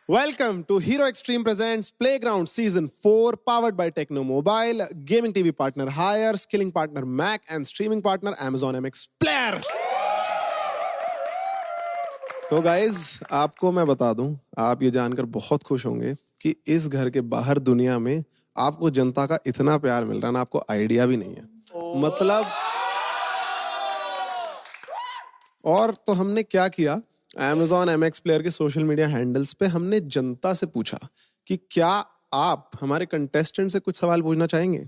Welcome to Hero Extreme presents Playground Season 4, powered by Techno Mobile, gaming TV partner Hire, skilling partner Mac, and streaming partner Amazon MX Player. तो guys आपको मैं बता दूं, आप ये जानकर बहुत खुश होंगे कि इस घर के बाहर दुनिया में आपको जनता का इतना प्यार मिल रहा है ना, आपको आइडिया भी नहीं है। मतलब और तो हमने क्या किया, Amazon MX प्लेयर के सोशल मीडिया हैंडल्स पे हमने जनता से पूछा कि क्या आप हमारे कंटेस्टेंट से कुछ सवाल पूछना चाहेंगे।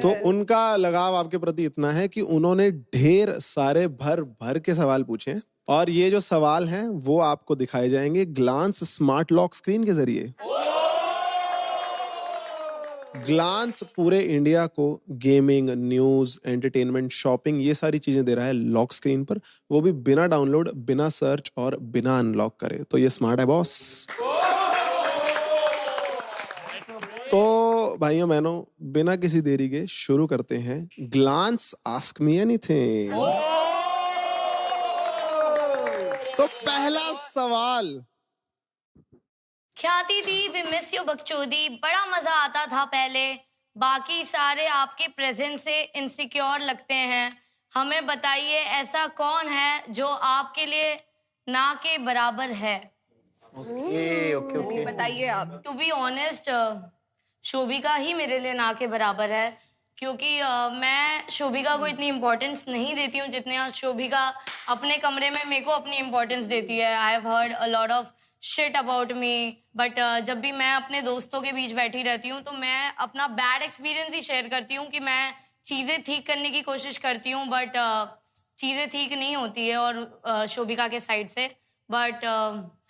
तो उनका लगाव आपके प्रति इतना है कि उन्होंने ढेर सारे भर भर के सवाल पूछे हैं और ये जो सवाल हैं वो आपको दिखाए जाएंगे ग्लांस स्मार्ट लॉक स्क्रीन के जरिए। ग्लांस पूरे इंडिया को गेमिंग, न्यूज, एंटरटेनमेंट, शॉपिंग ये सारी चीजें दे रहा है लॉक स्क्रीन पर, वो भी बिना डाउनलोड, बिना सर्च और बिना अनलॉक करे। तो ये स्मार्ट है बॉस। तो भाइयों बहनों, बिना किसी देरी के शुरू करते हैं ग्लांस आस्क मी एनीथिंग। तो पहला सवाल, ख्याति दी, वी मिस यू बकचोदी। बड़ा मजा आता था पहले, बाकी सारे आपके प्रेजेंस से इनसिक्योर लगते हैं। हमें बताइए ऐसा कौन है जो आपके लिए ना के बराबर है। ओके बताइए आप। टू बी ऑनेस्ट, शोभिका ही मेरे लिए ना के बराबर है, क्योंकि मैं शोभिका को इतनी इम्पोर्टेंस नहीं देती हूँ जितने शोभिका अपने कमरे में मेरे को अपनी इम्पोर्टेंस देती है। I have heard a lot of shit about me, but जब भी मैं अपने दोस्तों के बीच बैठी रहती हूँ तो मैं अपना बैड एक्सपीरियंस ही शेयर करती हूँ कि मैं चीज़ें ठीक करने की कोशिश करती हूँ, बट चीज़ें ठीक नहीं होती है और शोभिका के साइड से। बट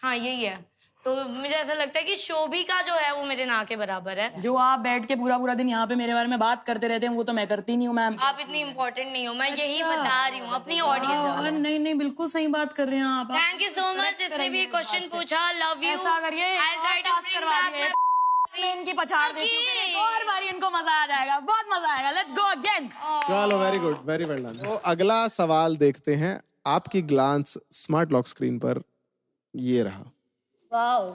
हाँ, यही है। तो मुझे ऐसा लगता है कि शोभिका जो है वो मेरे ना के बराबर है। जो आप बैठ के पूरा पूरा दिन यहाँ पे मेरे बारे में बात करते रहते हैं वो तो मैं करती नहीं हूँ मैम। आप इतनी इम्पोर्टेंट नहीं हो, मैं यही बता रही हूँ अपनी ऑडियंस। नहीं नहीं, बिल्कुल सही बात कर रहे हैं आप। Thank you so much. इसने भी क्वेश्चन पूछा, लव यू। ऐसा करिए, I'll try to bring back my इनकी पछाड़ देती हूँ, फिर एक और बारी इनको मजा आ जाएगा, बहुत मजा आएगा। Let's go again. चलो, very good, very well done. तो अगला सवाल देखते हैं आपकी ग्लांस स्मार्ट लॉक स्क्रीन पर। ये रहा। वाओ।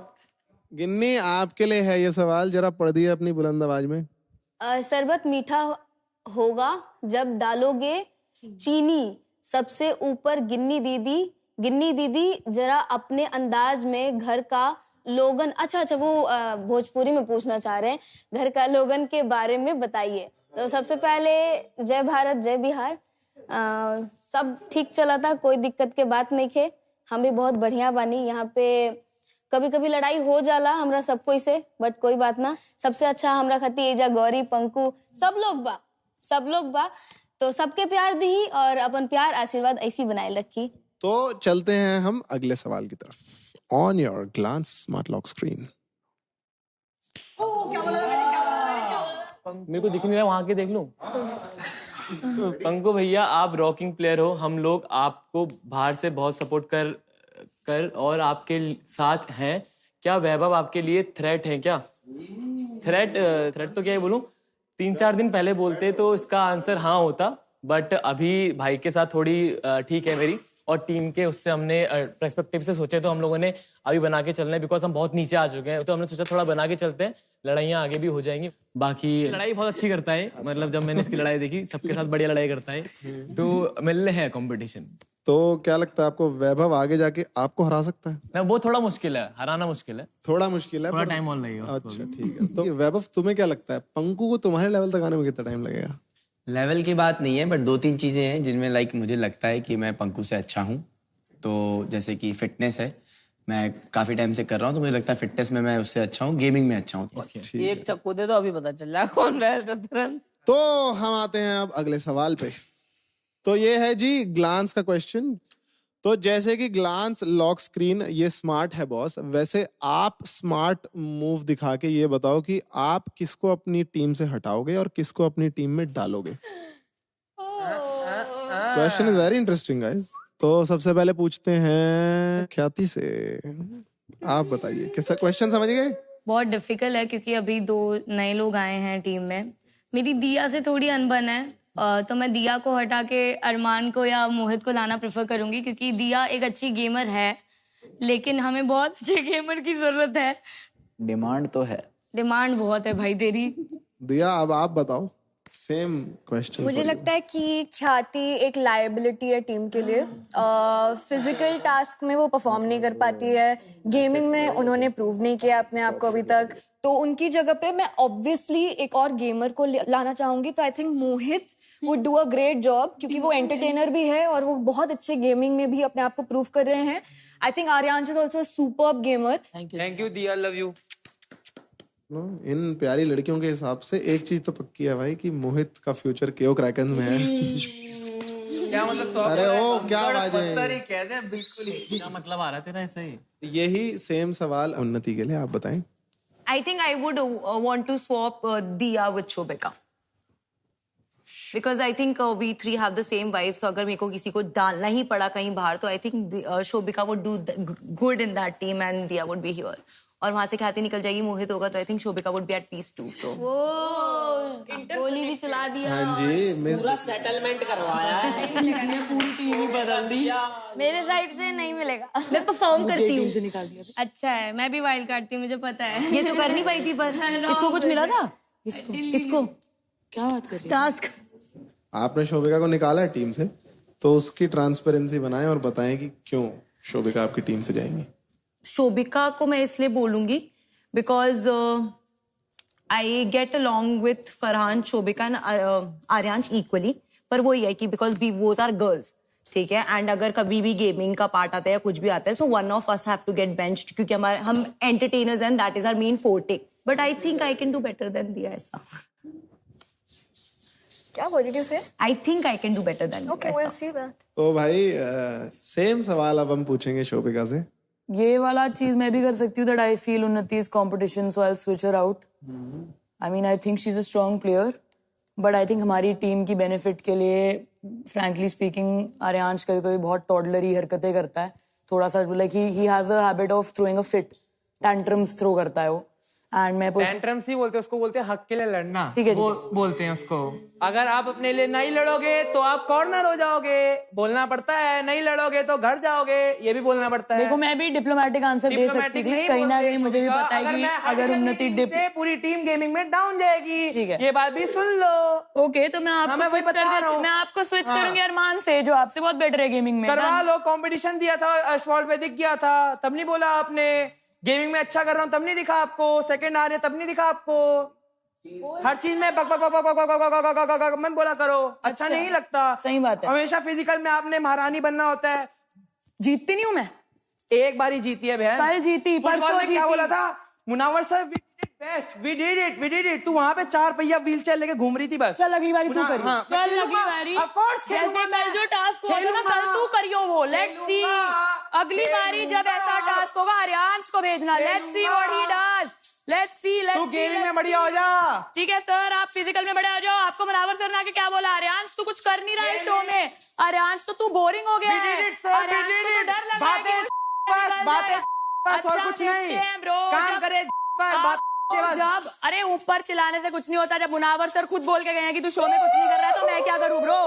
गिन्नी, आपके लिए है ये सवाल, जरा पढ़ दिए अपनी बुलंद आवाज में। शरबत मीठा होगा जब डालोगे चीनी सबसे ऊपर। गिन्नी दीदी जरा अपने अंदाज में घर का लोगन, अच्छा वो भोजपुरी में पूछना चाह रहे हैं, घर का लोगन के बारे में बताइए। तो सबसे पहले जय भारत जय बिहार। सब ठीक चला था, कोई दिक्कत के बात नहीं थे। हम भी बहुत बढ़िया बानी। यहाँ पे कभी कभी लड़ाई हो जाला हमरा सब कोई से, बट कोई बात ना। सबसे अच्छा हमरा खाती एजा गौरी, पंकु, सब लोग बा। तो सबके प्यार दी और अपन प्यार आशीर्वाद ऐसी बनाए रखी। तो चलते हैं हम अगले सवाल की तरफ। On your glance smart lock screen. मेरे को दिख नहीं रहा, वहां के देख लूं। पंकु भैया, आप रॉकिंग प्लेयर हो, हम लोग आपको बाहर से बहुत सपोर्ट कर और आपके साथ हैं। क्या वैभव आपके लिए थ्रेट है क्या? थ्रेट तो क्या ही बोलूं, 3-4 दिन पहले बोलते तो इसका आंसर हाँ होता, बट अभी भाई के साथ थोड़ी ठीक है मेरी, और टीम के उससे हमने पर्सपेक्टिव से सोचे तो हम लोगों ने अभी बना के चलना है, बिकॉज हम बहुत नीचे आ चुके हैं। तो हमने सोचा थोड़ा बना के चलते हैं, लड़ाइयाँ आगे भी हो जाएंगी। बाकी लड़ाई बहुत अच्छी करता है, मतलब जब मैंने इसकी लड़ाई देखी, सबके साथ बढ़िया लड़ाई करता है, तो मिलने है कंपटीशन। तो क्या लगता है आपको, वैभव आगे जाके आपको हरा सकता है? ना, वो थोड़ा मुश्किल है, हराना मुश्किल है, थोड़ा मुश्किल है, थोड़ा टाइम और लगेगा। अच्छा ठीक है। तो वैभव, तुम्हें क्या लगता है पंकु को तुम्हारे लेवल तक आने में कितना टाइम लगेगा? लेवल की बात नहीं है, बट 2-3 चीजें हैं जिनमें मुझे लगता है कि मैं पंकु से अच्छा हूँ। तो जैसे कि फिटनेस है, मैं काफी टाइम से कर रहा हूँ, तो मुझे लगता है फिटनेस में मैं उससे अच्छा हूँ, गेमिंग में अच्छा हूँ। एक चक्कू दे दो, अभी पता चल रहा है कौन रहा। तो हम आते हैं अब अगले सवाल पे। तो ये है जी ग्लांस का क्वेश्चन। तो जैसे कि ग्लांस लॉक स्क्रीन ये स्मार्ट है बॉस, वैसे आप स्मार्ट मूव दिखा के ये बताओ कि आप किसको अपनी टीम से हटाओगे और किसको अपनी टीम में डालोगे। Question is very interesting guys. तो सबसे पहले पूछते हैं ख्याति से, आप बताइए कैसा क्वेश्चन, समझ गए? बहुत डिफिकल्ट है क्योंकि अभी 2 नए लोग आए हैं टीम में। मेरी दिया से थोड़ी अनबन है, तो मैं दिया को हटा के अरमान को या मोहित को लाना प्रेफर करूंगी, क्योंकि दिया एक अच्छी गेमर है लेकिन हमें बहुत अच्छे गेमर की जरूरत है। डिमांड तो है। डिमांड बहुत है भाई तेरी। दिया, अब आप बताओ, सेम क्वेश्चन। मुझे लगता है कि ख्याति एक लायबिलिटी है टीम के लिए। फिजिकल टास्क में वो परफॉर्म नहीं कर पाती है, गेमिंग में उन्होंने प्रूव नहीं किया अपने आप को अभी तक, तो उनकी जगह पे मैं ऑब्वियसली एक और गेमर को लाना चाहूंगी। तो I think Mohit would do a great job, क्योंकि वो एंटरटेनर भी है और वो बहुत अच्छे गेमिंग में भी अपने आप को प्रूव कर रहे हैं। I think Aryansh is also superb gamer. Thank you Diya, love you. इन प्यारी लड़कियों के हिसाब से एक चीज तो पक्की है भाई कि मोहित का फ्यूचर केओ क्रैकन्स में है। क्या मतलब? अरे ओ क्या बाजे, कहते हैं बिल्कुल ही। क्या मतलब आ रहा तेरा ऐसा ही? यही सेम सवाल उन्नति के लिए, आप बताएं। I think I would want to swap Diya with Shobika. Because I think we three have the same vibes. So अगर मेरे को किसी को डालना ही पड़ा कहीं बाहर, तो I think Shobika would do good in that team and Diya would be here. और वहाँ से ख्याति निकल जाएगी, मोहित होगा, तो I think Shobika would be at peace too. So वो गोली भी चला दिया। हाँ जी, मिस पूरा सेटलमेंट करवाया है, पूरी टीम ही बदल दी। मेरे साइड से नहीं मिलेगा। मैं परफॉर्म करती हूँ। अच्छा है, मैं भी वाइल्ड कार्ड थी, मुझे पता है। ये तो कर नहीं पाई थी, पर इसको कुछ मिला था। इसको क्या बात कर रही है? टास्क। आपने शोभिका को निकाला है टीम से, तो उसकी ट्रांसपेरेंसी बनाएं और बताएं कि क्यों शोभिका आपकी टीम से जाएंगी। शोभिका को मैं इसलिए बोलूंगी because I get along with Farhan, Shobhika and Aryansh equally. पर वो ये है कि because we both are girls, ठीक है, एंड अगर कभी भी गेमिंग का पार्ट आता है या कुछ भी आता है, so one of us have to get benched, क्योंकि हम entertainers and that is our main forte. But I think I can do better than Diya. ऐसा क्या बोल रही थी उसे? I think I can do better than. Okay, will see that. तो भाई सेम सवाल अब हम पूछेंगे शोभिका से। ये वाला चीज मैं भी कर सकती हूँ, दैट आई फील उन्नति is competition, so I will switch her out. I mean I think she is a strong player, but I think हमारी टीम की बेनिफिट के लिए, फ्रैंकली स्पीकिंग, आर्यांश कभी कभी बहुत टॉडलरी हरकतें करता है, थोड़ा सा like he has a habit of throwing a fit, tantrums throw करता है वो। एंड मैं टेंट्रम्स ही बोलते हैं उसको, बोलते हैं हक के लिए लड़ना। ठीक है, बोलते हैं उसको। अगर आप अपने लिए नहीं लड़ोगे तो आप कॉर्नर हो जाओगे, बोलना पड़ता है। नहीं लड़ोगे तो घर जाओगे, ये भी बोलना पड़ता है। देखो, मैं भी डिप्लोमेटिक आंसर दे सकती थी, कहीं ना कहीं मुझे भी पता है कि अगर उन्नति पूरी टीम गेमिंग में डाउन जाएगी। ठीक है, ये बात भी सुन लो। ओके, तो मैं आपको स्विच कर देती हूँ। मैं आपको स्विच करूंगी अरमान से, जो आपसे बहुत बेटर है गेमिंग में। करवा लो, कंपटीशन दिया था, एस्फॉल्ट पे दिख गया था, तब नहीं बोला आपने। गेमिंग में अच्छा कर रहा हूँ तब नहीं दिखा आपको, सेकंड आ रहे तब नहीं दिखा आपको। हर चीज में बक बक बक बक बक बक बक बक मत बोला करो, अच्छा नहीं लगता। सही बात है। हमेशा फिजिकल में आपने महारानी बनना होता है। जीतती नहीं हूँ मैं, एक बार ही जीती है बहन। कल जीती, परसों जीती। क्या बोला था Munawar sir? Best, we did it. तू वहां पे 4 पहिया व्हीलचेयर लेके घूम रही थी बस। चल अगली बारी तू करियो। हाँ, चल अगली बारी, ऑफ कोर्स जैसे कल जो टास्क हुआ था ना, कल तू करियो वो। लेट्स सी, अगली बारी जब ऐसा टास्क होगा, आर्यांश को भेजना। Let's see what he does. Let's see, let's see. तू गेमिंग में बढ़िया हो जा। ठीक है सर, आप फिजिकल में बड़े हो जाओ। आपको मुनावर सर ने आके क्या बोला? आर्यांश तू कुछ कर नहीं रहा है शो में, आर्यांश तो तू बोरिंग हो गया है, आर्यांश को तो डर लग रहा है कि बस और कुछ नहीं, काम करे बात। जब अरे ऊपर चिल्लाने से कुछ नहीं होता, जब मुनावर सर खुद बोल के गए हैं कि तू शो में कुछ नहीं कर रहा है, तो मैं क्या करूं ब्रो?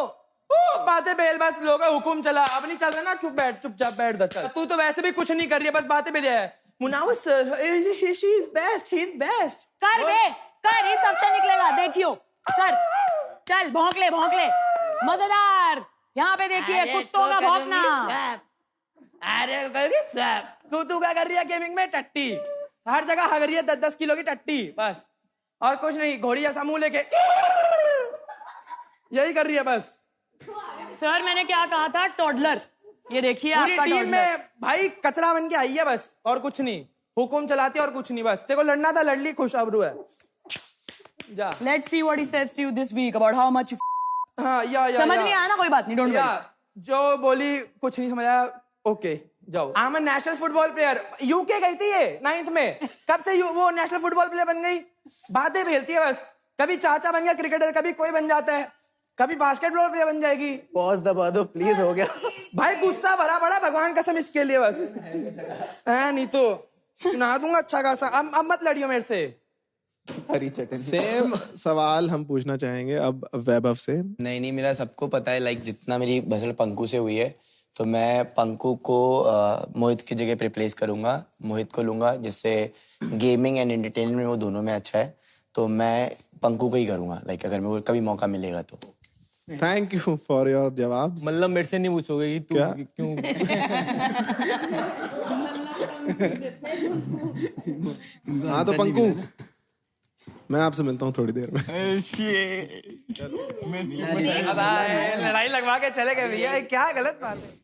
बातें बेल, बस लोगों का हुकुम चला, अब नहीं चल रहा ना, चुपचाप बैठ जा। तू तो वैसे भी कुछ नहीं कर रही है, बस बातें बेल है। Munawar sir, he is best, he is best. कर बे, कर, इस हफ्ते निकलेगा, देखियो, कर, चल भौंक ले मजेदार। यहाँ पे देखिए कुत्तों का भौंकना। अरे तू क्या कर रही है गेमिंग में? टट्टी हर जगह हग रही है, 10-10 किलो की टट्टी, बस और कुछ नहीं। घोड़ी जैसा मुंह लेके यही कर रही है बस। सर मैंने क्या कहा था? टॉडलर। ये देखिए आपका टीम में भाई कचरा बन के आई है बस, और कुछ नहीं। हुकुम चलाती और कुछ नहीं, बस तेरे को लड़ना था लड़ ली, खुश आबरू है। जा, let's see what he says to you this week about how much. हाँ, या समझ नहीं आया ना, कोई बात नहीं, डोंट वरी। जो बोली कुछ नहीं समझ आया, ओके जाओ। I am a national football player. UK गई थी ये 9th में, कब से वो नेशनल फुटबॉल प्लेयर बन गई? बातें भेलती है बस, कभी चाचा बन गया क्रिकेटर, कभी कोई बन जाता है, कभी बास्केटबॉल प्लेयर बन जाएगी। पॉज दबा दो प्लीज, हो गया भाई गुस्सा भरा पड़ा, भगवान कसम इसके लिए बस है, नहीं तो सुना दूंगा अच्छा खासा। अब मत लड़ियो मेरे से। हरी चटनी। सेम सवाल हम पूछना चाहेंगे अब वैभव से। नहीं, मेरा सबको पता है, लाइक जितना मेरी भसड़ पंकु से हुई है, तो मैं पंकु को मोहित की जगह पे रिप्लेस करूंगा, मोहित को लूंगा, जिससे गेमिंग एंड एंटरटेनमेंट में वो दोनों में अच्छा है। तो मैं पंकु को ही करूंगा, लाइक अगर मेरे को कभी मौका मिलेगा तो। थैंक यू फॉर योर जवाब। मतलब मेरे से नहीं पूछोगे कि तू क्या? क्यों? हाँ तो पंकु, मैं आपसे मिलता हूँ थोड़ी देर में। लड़ाई लगवा के चले गए भैया, क्या गलत बात है।